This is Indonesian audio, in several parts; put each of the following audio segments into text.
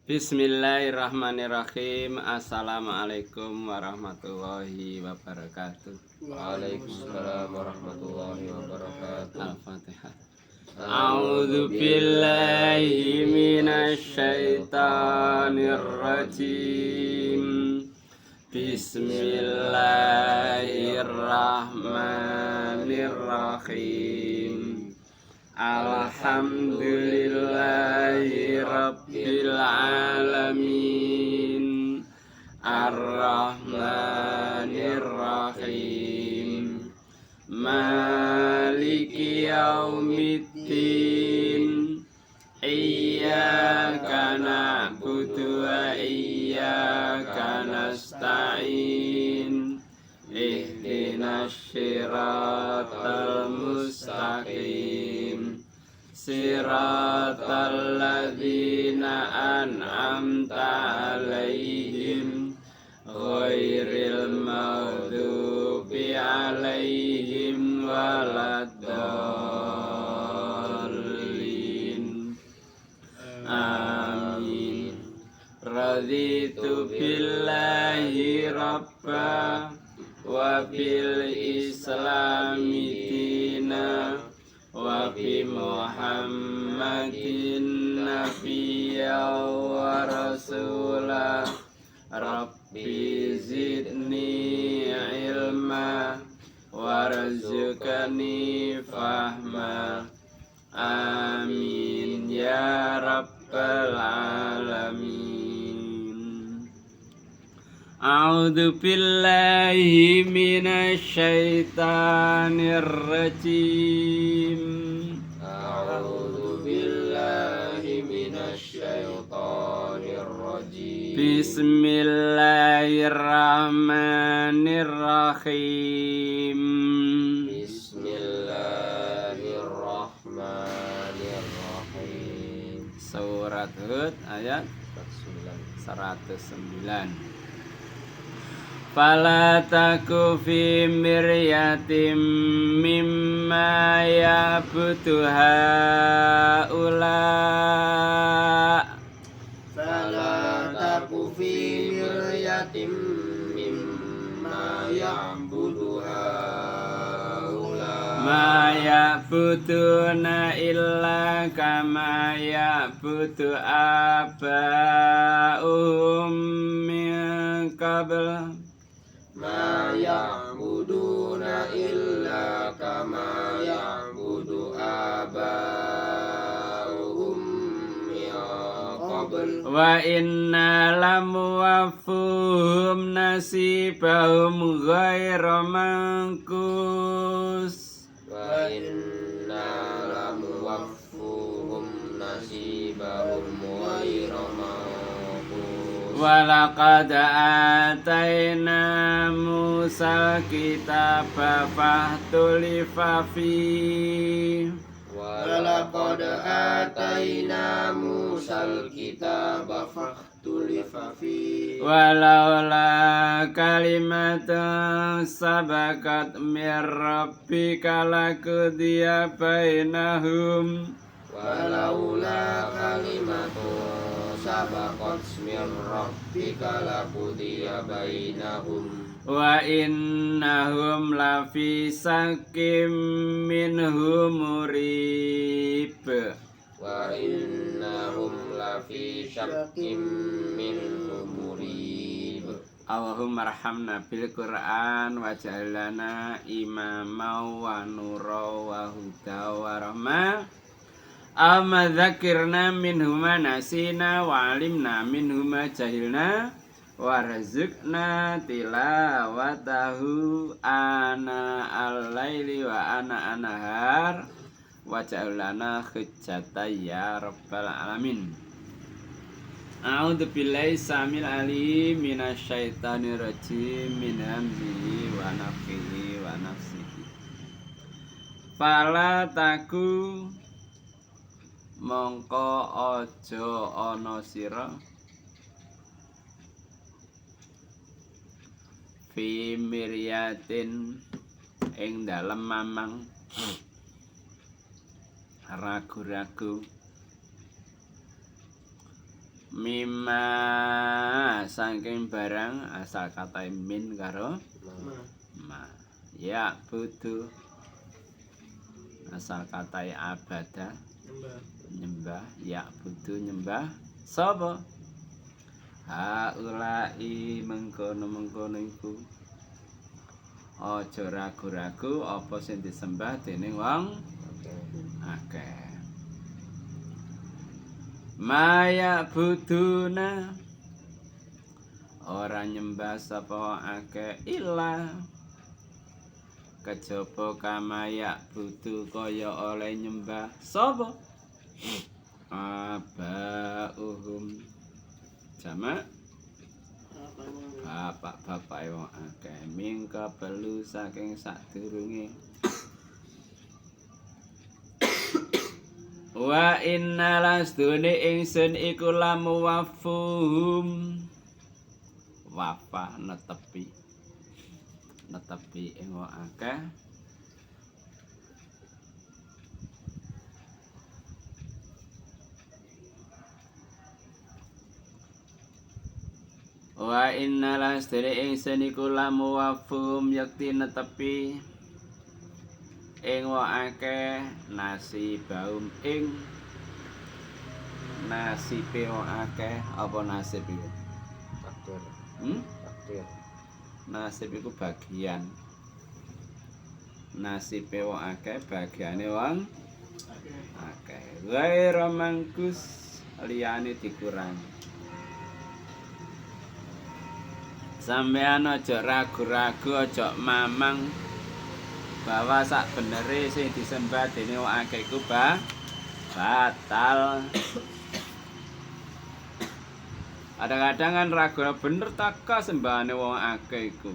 Bismillahirrahmanirrahim. Assalamualaikum warahmatullahi wabarakatuh. Waalaikumsalam warahmatullahi wabarakatuh. Al-Fatihah. A'udzu billahi minasy syaithanir rajim. Bismillahirrahmanirrahim. Alhamdulillahi rabbil alamin. Ar-Rahmanir Rahim. Maliki yaumiddin. Iyyaka na'budu wa iyyaka nasta'in. Ihdinas siratal mustaqim. Siratal ladzina an'amta 'alaihim ghairil maghdubi 'alaihim waladdallin. Amin. Raditu billahi rabba wa bil islami dina wa bi Muhammadin nabiyya wa rasula. Rabbi zidni ilma warzuqni fahma. Amin ya rabbal alamin. A'udzu billahi minasy syaithanir rajim. A'udzu billahi minasy syaithanir rajim. Bismillahirrahmanirrahim. Bismillahirrahmanirrahim. Surat Hud ayat 109. Fala taku fi miryatim mimma ya'budu haula. Fala taku fi miryatim mimma ya'budu haula. Ma ya'buduna illa kama ya'budu aba'uhum min qabl. Ma ya'buduna illa kama ya'budu aba'uhum min qabl. Wa inna lamuwaffuhum nasibahum ghairu manqus. Wa inna lamuwaffuhum nasibahum ghairu manqus. Walaqad atayna Musa kitaba fahtulifa fihi. Walaqad atayna Musal kitaba fakhtulifa fihi. Walaula kalimatun sabaqat mir rabbika laqudiya bainahum. Walaula kalimatun sabaqat mir rabbika laqudiya bainahum. Wa innahum lafi sakim minhu murib. Wa innahum lafi syakkim minhu murib. Allahumma arhamna bil Qur'an waj'alna imama wa nura wa huda wa rahmah. Amma dzakirna minhuma nasina wa alimna minhuma jahilna warzuqna tilawatahu ana al-laili wa ana an-nahar waj'al lana hujjatan ya rabbal alamin. A'udzu billahi samil alim minasy syaithanir rajim min hamzihi wa nafthihi wa nafsihi. Fala taku mongko aja ana sira fi miryatin ing dalem mamang ragu-ragu Mimma saking barang asal kata min karo ma. Ya butuh asal kata abada nyembah. Ya butuh nyembah sapa? Haulai mengkono-mengkono iku. Aja ragu-ragu apa sing disembah dening wong akeh. Maya buduna ora nyembah sapa akeh ilah kejaba kamaya budu kaya oleh nyembah sapa abauhum jamak bapak-bapak wong akeh mingka belu saking sadurunge. Wa inna lasdune ingsun iku lamu wafuhum wafah netepi ing wong akeh wa inna lasdune ingsun iku lamu wafuhum yakti netepi ing wong akeh nasibaum ing nasibe wong akeh apa nasib iku takdir nasib iku bagian nasibe wong akeh bagiane wong akeh ghaira mangkus liyane dikurangi. Sampeyan aja ragu-ragu aja mamang bahwa sak benere sing disembah dening wong akeh iku batal. Kadang-kadang kan ragu bener taka sembahane wong akeh iku.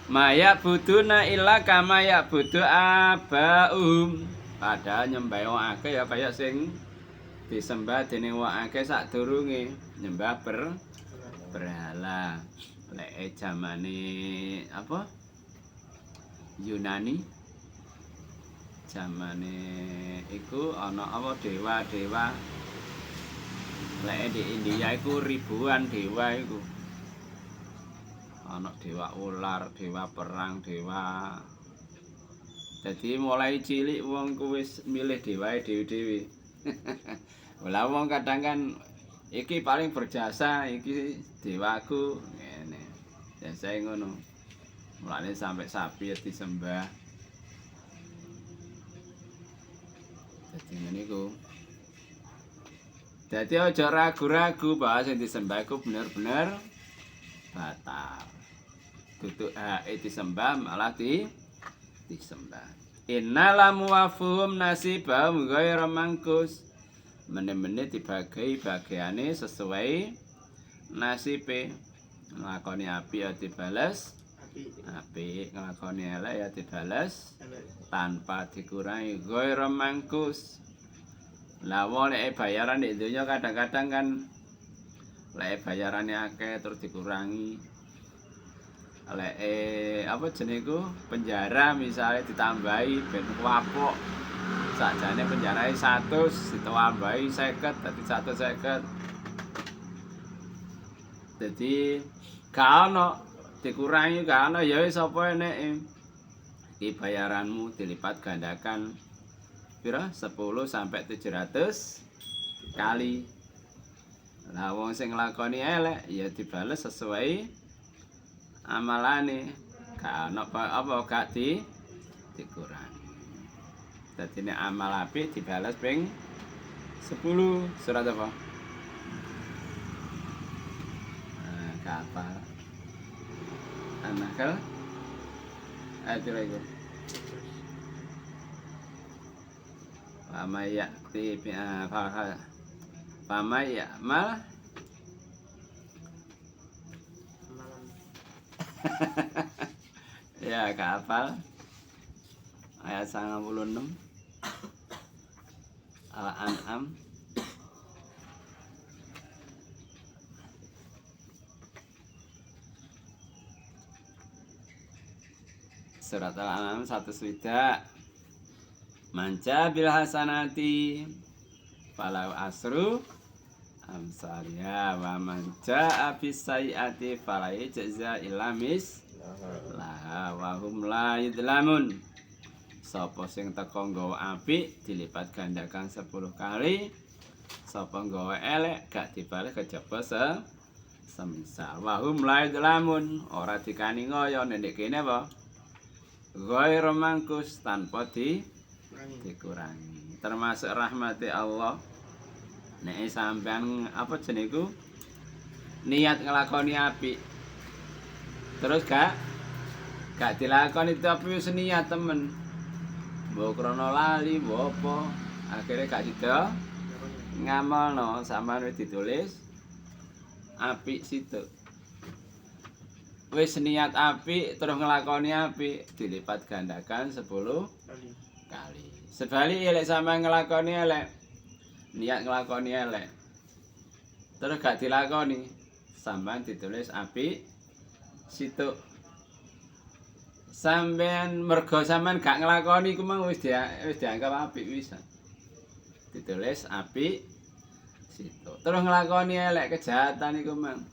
Maya buduna illa kama ya budu abaum. Padahal nyembah wong akeh ya kaya sing disembah dening wong akeh sadurunge nyembah berhala. Lek zamane apa? Yunani. Zamane iku ana apa dewa-dewa. Lek di India iku ribuan dewa iku. Ana dewa ular, dewa perang, dewa. Jadi mulai cilik wong ku wis milih dewae dhewe-dhewe. Lah wong kadang kan iki paling berjasa, iki dewaku ngene. Biasae ngono. Mulane sampai sapi disembah. Dadi ngene iku. Dadi aja ragu-ragu bahwa sing disembah iku bener-bener batal. Duduk disembah malah disembah. Innalamu wafuhum nasibahum ghaira mangkus. Meneh-meneh dibagi bagiane sesuai nasibe. Nglakoni api ya dibales apik, nglakoni elek ya dibales tanpa dikurangi ghaira mangkus. Lah wong nek bayaran di donya kadang-kadang kan lek bayarane akeh terus dikurangi. Lek apa jenengku penjara misalnya ditambahi ben kapok. Sakjane penjarane 100 ditambahi 50 dadi 150. Dadi gak ono dikurangi gak ono ya wis apa eneke. Iki bayaranmu dilipat gandakan pira 10 sampai 700 kali. Lah wong sing nglakoni elek ya dibales sesuai amalane. Gak ono apa gak dikurangi. Dadi nek amal apik dibales ping 10. Surat apa? Kapal. An-Nahl ayat lagi. Fama ya'ti fama ya'mal ya kapal ayat 96 Al-An'am Surat Al-An'am 100. Manca bil hasanati falau asru amsalya wa manca bis sayyiati fala yajza illa laha wa hum la yudlamun. Sapa sing teka nggawa apik dilipat gandakan 10 kali. Sapa nggawa elek gak dibales kejaba semisal. Wa hum la yudlamun, ora dikani ngoyo nek kene apa? Ghairu mangkus tanpa dikurangi. Termasuk rahmati Allah. Nek sampean apa jenengku niat nglakoni apik. Terus gak dilakoni tapi wis niat temen. Mbok krana lali, mbok apa, akhire gak sida ngamalno sampean wis ditulis apik situ. Wis niat apik terus nglakoni apik dilipat gandakan 10 kali. Sebalik elek sampean nglakoni elek, niat nglakoni elek. Terus gak dilakoni, sampean ditulis apik situ. Sampean mergo sampean gak nglakoni ku mang wis dianggap apik wisan. Ditulis apik situ. Terus nglakoni elek kejahatan iku mang.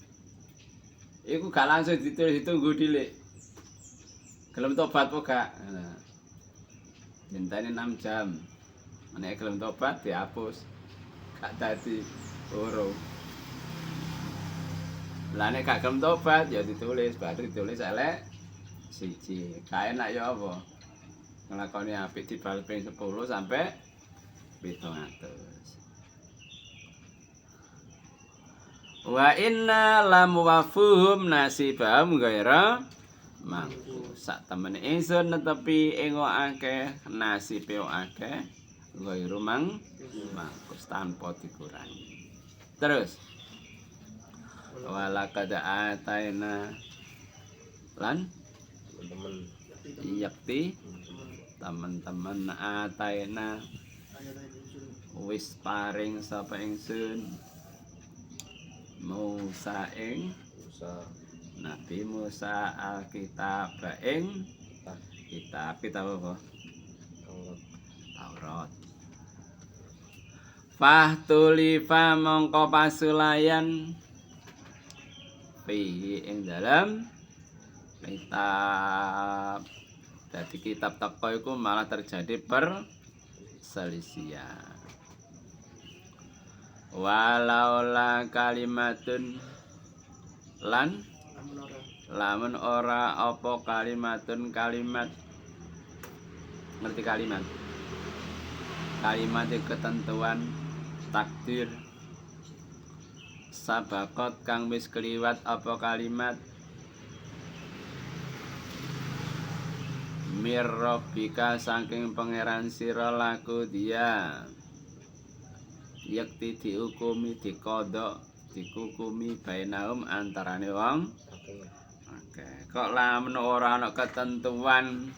Iku gak langsung ditulis, ditunggu dhisik. Gelem tobat apa gak? Nah. Dinteni 6 jam. Nek gelem tobat dihapus. Gak dadi urung. Lah nek gak gelem tobat ya ditulis, baru ditulis elek siji. Gak enak ya apa? Nglakoni apik dibales ping 10 sampai 700. Wa inna lam wafuhum nasibahum ghaira mangkus. Sak temene ingsun netepi ing akeh nasibe akeh ghairu mangkus tanpa dikurangi. Terus walaqad ataina lan teman-teman yakti teman-teman ataina wis paring sapa ingsun Musa ing Nabi Musa Alkitab ing kitab apa? Taurat. Fahtulifa mongko pasulayan fihi ing dalam kitab. Dadi kitab teko iku malah terjadi perselisihan. Walaula kalimatun lan lamun ora apa kalimatun kalimat. Ngerti kalimat? Kalimat ketentuan takdir. Sabakot kang wis kliwat apa kalimat mirrobika saking pangeran sira laku dia. Yakti dihukumi dikodok dikukumi bainaum antarane wong. Oke. Kok lamun ora ana ketentuan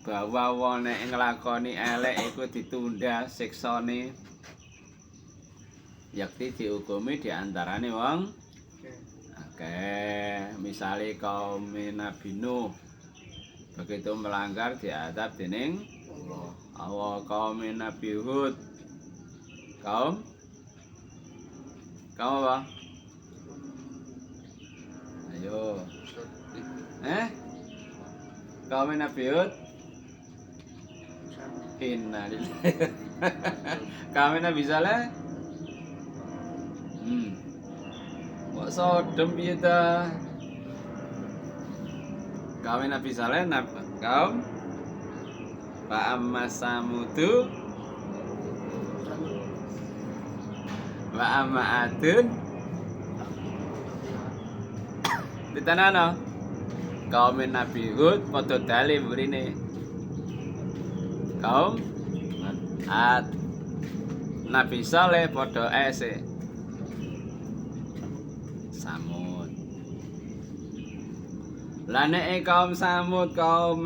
bahwa wong nek nglakoni elek iku ditunda siksane. Yakti dihukumi di antarane wong. Oke. Misale kaum Nabi Nuh begitu melanggar diadab dening Allah. Kaum Nabi Hud kaum apa? Ayo. Kaum Nabi Hud. Innalillahi. Kaum Nabi Saleh. Kok sodem piye ta? Kaum Nabi Saleh kaum Fa amma samudu wa amma adun ditanana kaum Nabi Hud padha dale mrene kaum Ad Nabi Saleh padha ese Samud. Lah nek kaum Samud kaum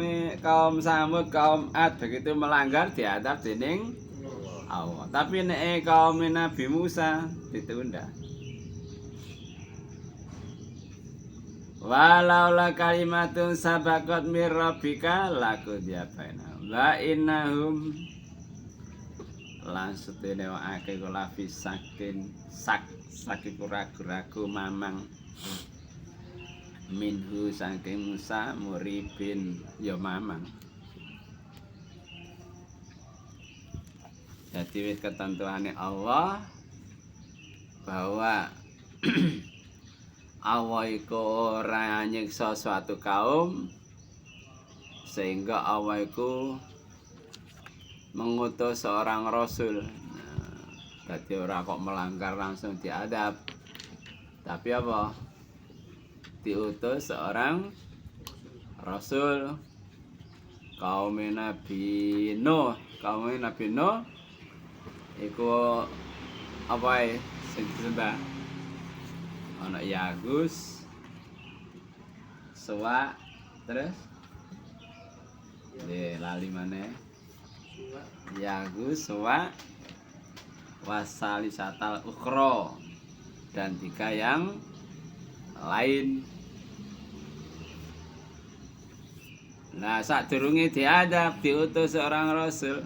Ad begitu melanggar diadab dening Allah. Tapi nek kaum Nabi Musa ditunda. Walaula kalimatun sabaqat mir rabbika laqudiya bainahum wa innahum lan setene akeh kula fisakin sakiku ragu-ragu mamang minhu saking Musa muribin ya mamang. Jadi wis ketentuane Allah bahwa Allah iku ora nyiksa suatu kaum sehingga Allah iku mengutus seorang rasul. Jadi ora kok melanggar langsung diadab. Tapi apa? Diutus seorang rasul. Kaum Nabi Nuh iku apa sing disembah? Ana Yagus, Suwa, terus lali maneh. Yagus, Suwa, Wasalisatal Ukhra dan 3 yang lain. Nah, sadurunge diadab diutus seorang rasul.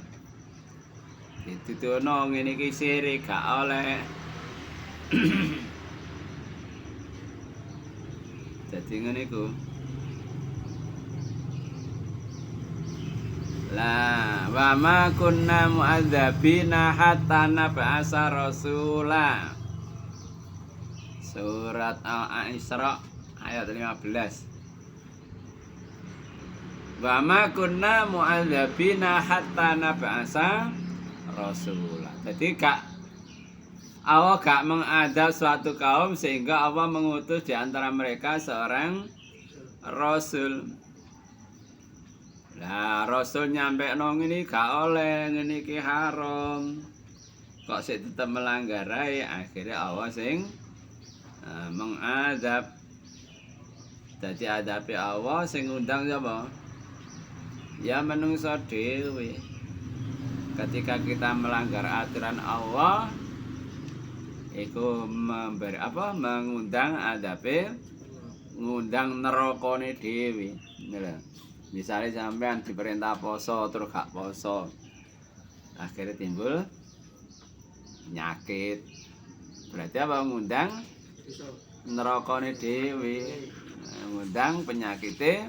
Dituduhno ngene iki sirik gak oleh. Jadi ngene iku. La wa ma kunna mu'adzabina hatta nab'asa rasula. Surat Al-Isra ayat 15. Wa ma kunna mu'adzabina hatta nab'asa rasula. Jadi Allah gak mengadab suatu kaum sehingga Allah mengutus di antara mereka seorang rasul. Lah rasul nyampe nang ngene gak oleh, ngene iki haram. Kok sik tetep melanggar ae, akhirnya Allah sing mengadab. Dadi adabe Allah sing ngundang sapa? Ya menungso dhewe. Ketika kita melanggar aturan Allah, iku mengundang adabe ngundang nerakane dhewe. Misalnya sampean diperintah poso terus gak poso, akhirnya timbul penyakit. Berarti apa? Ngundang nerakane dhewe, ngundang penyakite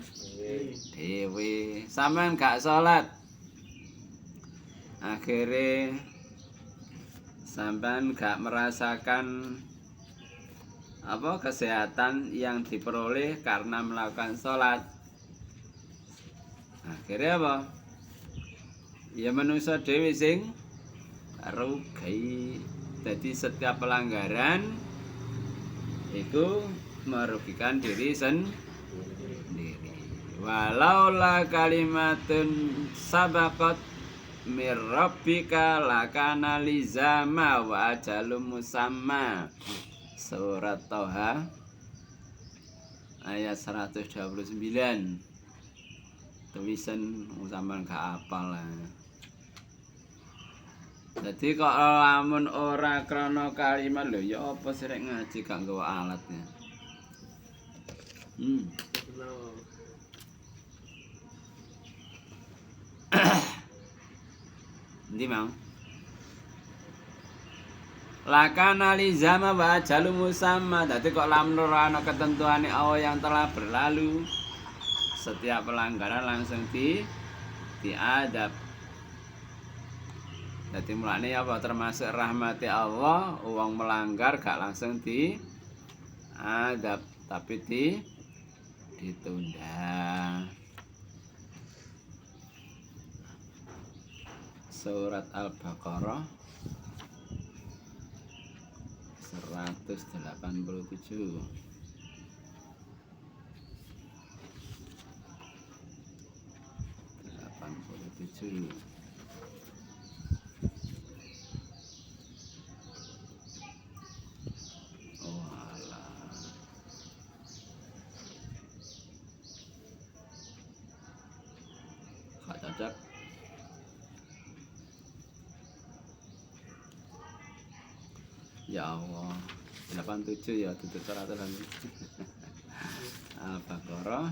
dhewe. Sampean gak salat, akhirnya sampean gak merasakan kesehatan yang diperoleh karena melakukan sholat. Akhirnya apa? Ya manusia dhewe sing rugi. Jadi setiap pelanggaran itu merugikan diri sendiri. Walaula kalimatun sabaqat mir rabbika lakana lizama wa ajalum musamma. Surat Thaha ayat 129. Tulisan sampean gak apal lah. Jadi kok lamun ora krana kalimat lho ya apa sirek ngaji gak nggawa alatnya. Ndi mau? Lakana lizama wa ajalum musamma. Dadi kok lamun ora ana ketentuane Allah yang telah berlalu, setiap pelanggaran langsung diadab. Jadi mulane apa termasuk rahmati Allah, wong melanggar gak langsung diadab, tapi ditunda. Surat Al-Baqarah 187. Oh alah. Gak cocok. Ya Allah, 87 ya tutup 100 lagi. Al-Baqarah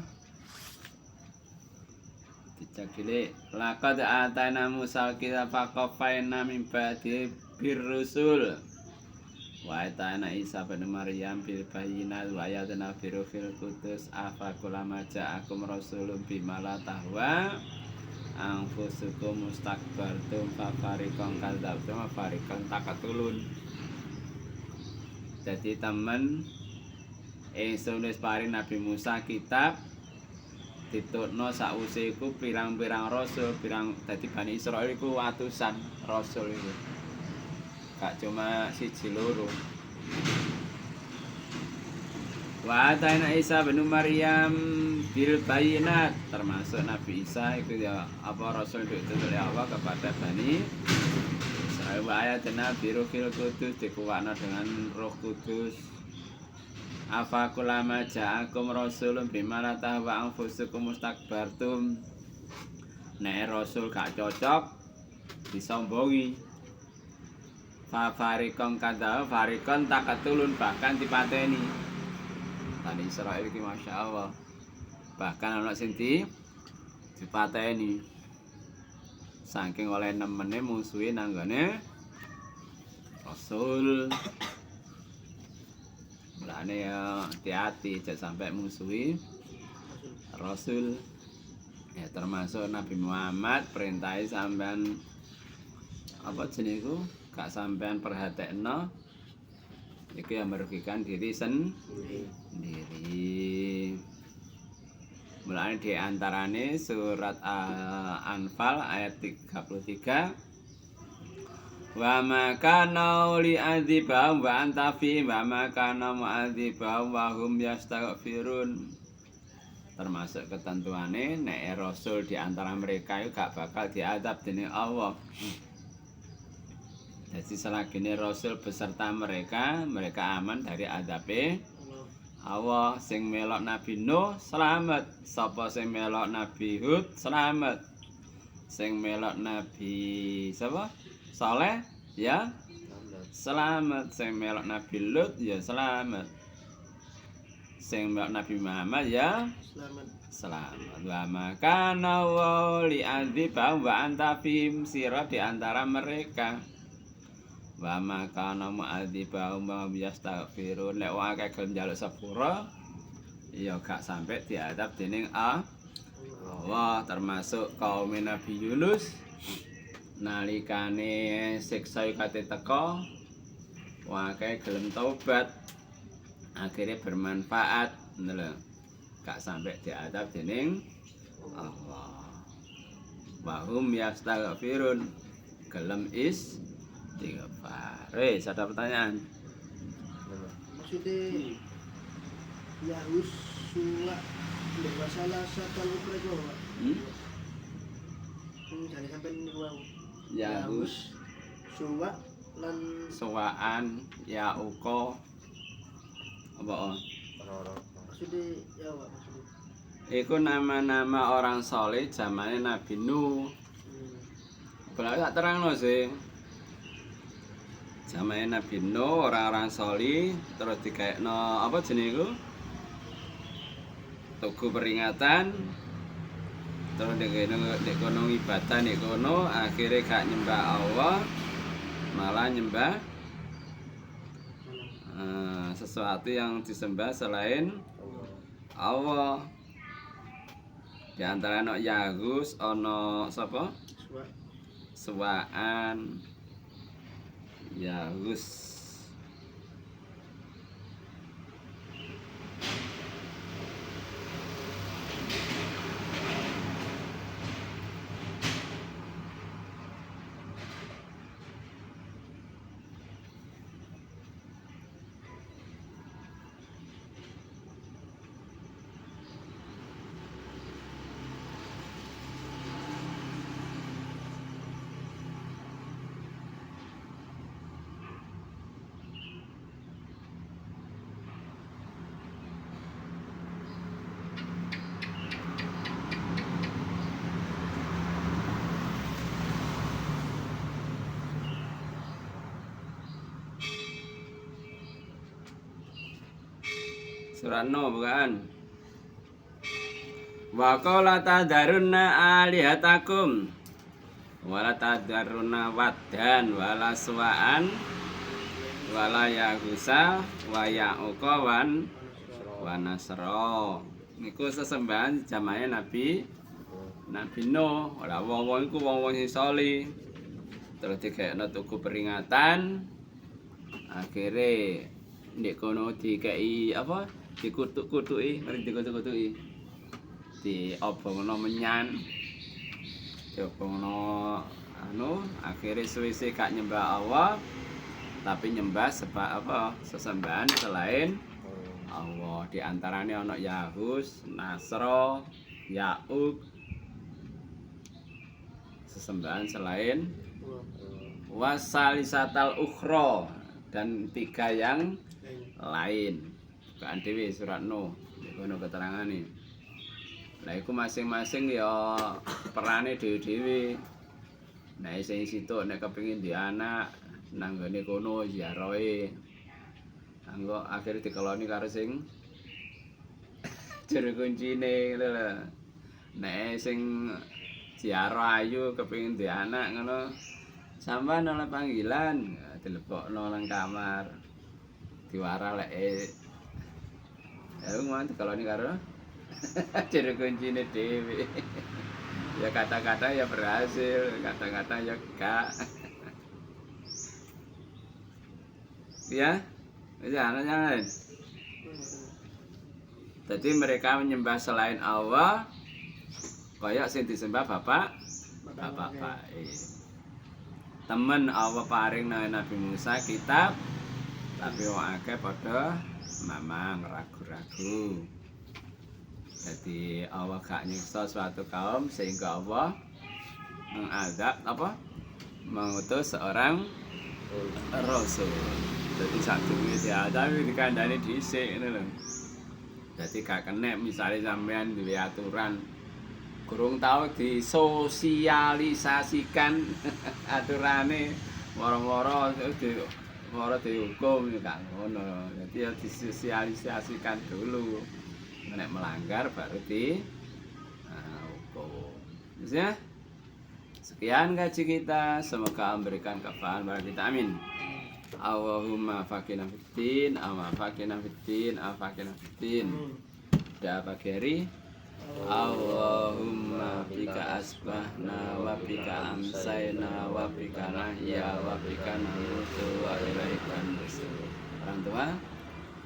dicakile laqad atana Musa kitaba qafaina min ba'di birrusul wa atana Isa bin Maryam bil bayyinat wa ayatna biruhil qudus afa kulama ja'akum rasulun bima la tahwa anfusukum mustakbartum fa fariqan kadzabtum wa fariqan takatulun. Jadi temen ingsun wis paring Nabi Musa kitab ditukno sakwise iku pirang-pirang rasul, dadi Bani Israil iku atusan rasul iku. Gak cuma siji loro. Wa ataina Isa bin Maryam bil bayinat, termasuk Nabi Isa itu ya apa rasul itu dari Allah kepada Bani Israil. Wa ayatna biruhil qudus, dikuwakna dengan Roh Kudus. Afa kulama ja'akum rasulun bima la tahwa anfusukum mustakbartum. Nek rasul gak cocok disombongi. Fa fariqon kadza fariqon takatulun, bahkan dipateni. Bani Israil iki masyaallah. Bahkan ana sing dipateni. Saking oleh nemene musuhi nanggone rasul. Mulane ya hati-hati jangan sampai musuhi rasul. Ya termasuk Nabi Muhammad perintahe sampean apa jenenge iku gak sampean perhatekno iku yang merugikan diri sendiri. Mulane di antarane surat Al-Anfal ayat 33 wa ma kana li adzibahum wa anta fi wa ma kana mu'adzibahum wa hum yastaghfirun. Termasuk ketentuane nek rasul di antara mereka itu gak bakal diadab dening Allah. Jadi selagine rasul beserta mereka aman dari adabe Allah. Sing melok Nabi Nuh selamat, sapa sing melok Nabi Hud selamat, sing melok Nabi sapa Saleh ya selamat, sing melok Nabi Lut ya selamat, sing melok Nabi Muhammad ya selamat. Wa makana wa li adzibah wa anta fihim, sira di antara mereka. Wa makana mu'adzibah wa yastaghfirun, lek wong akeh gelem njaluk sepura ya gak sampai diadab dening Allah. Termasuk kaum Nabi Yunus nalikane siksa kate teka wae gelem taubat akhirnya bermanfaat lho, gak sampai diadab dening Allah. Wahum yastaghfirun, gelem istighfar. Ada pertanyaan? Maksudnya Yahusua bermasalah satu mereka Pak. Jadi sampai niku Yahus suwa lan suwaan ya uko apa maksudnya ya Pak, maksudnya iku nama-nama orang soleh zamane Nabi Nuh. Kalau tak terangno sih zamane Nabi Nuh orang-orang soleh terus dikaekno apa jenenge iku tugu peringatan. Terus dek kono ibadah dek kono akhirnya gak nyembah Allah, malah nyembah sesuatu yang disembah selain Allah. Di antara ana Yahus, ana sapa? Suwaan. Yahus. Surat Nuh bukan? Wa qala tadarunna alihatakum wala tadarunna waddan wala suwaan wala yagusa wa ya'uqa wa nasra. Niku sesembahan jamahe Nabi Nuh. Ora wong-wong iku wong-wong sing saleh. Terus dikekno tuku peringatan. Akhire ndek kono dikei apa? Dikutuk-kutuki, mari dikutuk-kutuki. Diobongno menyan. Diobongno akhire suwe-suwe gak nyembah Allah, tapi nyembah sesembahan selain Allah. Di antaranya ana Yahus, Nasra, Ya'uq, sesembahan selain wasalisatal ukhra, dan 3 yang lain. Bukaan dhewe surat Nuh ngono keterangane. Lah iku masing-masing ya perane dhewe-dhewe. Nah sing situk nek kepengin di anak nang gone kono ziarahe. Anggo akhire dikeloni karo sing jero kuncine lho. Nek sing ziarah ayu kepengin di anak ngono, sampean oleh panggilan dilebokno nang kamar. Diwara leke. Ya ngono dikeloni karo jero kuncine dhewe. Ya kata-kata ya berhasil, kata-kata ya gak. Ya, jangan. Jadi mereka menyembah selain Allah, kayak sing disembah bapak. Temen Allah paring nang Nabi Musa kitab, tapi wong akeh padha mamang ragu-ragu. Jadi Allah gak nyiksa suatu kaum sehingga Allah mengutus seorang rasul. Jadi sadurunge diadapi dikandani dhisik ngono lho. Jadi gak kena misalnya sampean duwe aturan kurang tau disosialisasikan aturane moro-moro dihukum gak ngono. Jadi ya disosialisasikan dulu. Nek melanggar baru hukum. Ya. Sekian kaji kita, semoga memberikan kefahaman bagi kita. Amin. Allahumma faqina fiddin, faqina fiddin. Udah apa Geri? Allahumma bika asbahna wa bika amsayna wa bika nahya wa bika namutu wa ilaikan nusyur. Orang tua,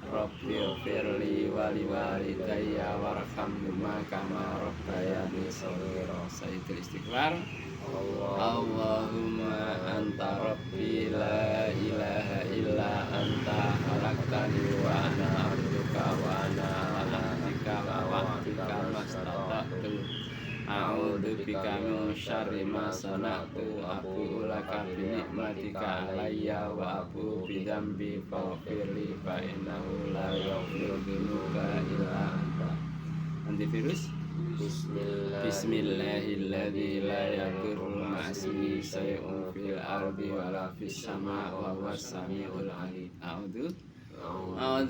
Rabbi firli wali walidayya warhamhuma kama rabbayani shaghira. Sayyidul istighfar. Allahumma anta rabbi la ilaha illa anta khalaqtani wa ana abduka wa ana ala ahdika wa wa'dika mastata'tu. A'udzu bika min syarri ma sana'tu. Abu laka bi nikmatika alayya wa abu bi dzambi faghfirli fa innahu la yaghfiru dzunuba illa anta. Antivirus. Bismillahilladzi la yadurru ma'asmihi syai'un fil ardi wala fis samaa'i wa huwas samiul 'aliim. A'udzu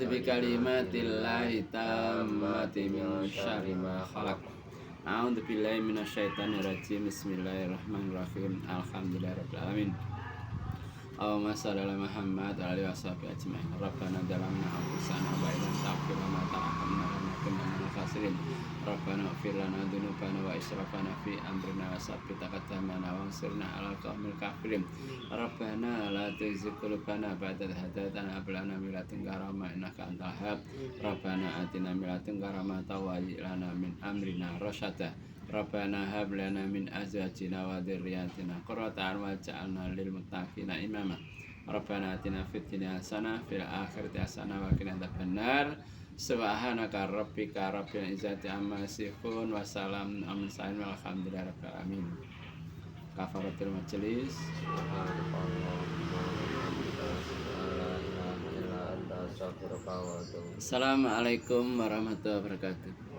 bi kalimatillahi tammati min syarri ma khalaq. A'udzu billahi minasyaitonir rajim. Bismillahirrahmanirrahim. Alhamdulillahirabbil alamin. Allahumma shalli ala Muhammad wa alihi washabihi ajmain. Rabbana zalamna anfusana wa illam taghfir lana wa tarhamna lanakunanna minal khasirin. Rabbana ighfir lana dzunubana wa israfana fi amrina wa tsabbit aqdamana wansurna 'alal qaumil kafirin. Rabbana la tuzigh qulubana ba'da idh hadaytana wa hab lana min ladunka rahmah innaka antal wahhab. Rabbana atina min ladunka rahmatan wa hayyi' lana min amrina rasyada. Rabbana hab lana min azwajina wa dzurriyyatina qurrata a'yun waj'alna lil muttaqina imama. Rabbana atina fid dunya hasanah fil akhirati hasanah wa qina adzabannar. Subhanaka rabbika rabbil izzati amma yasifun wa salamun alal mursalin walhamdulillahi rabbil alamin. Kafaratul majelis. Assalamualaikum warahmatullahi wabarakatuh.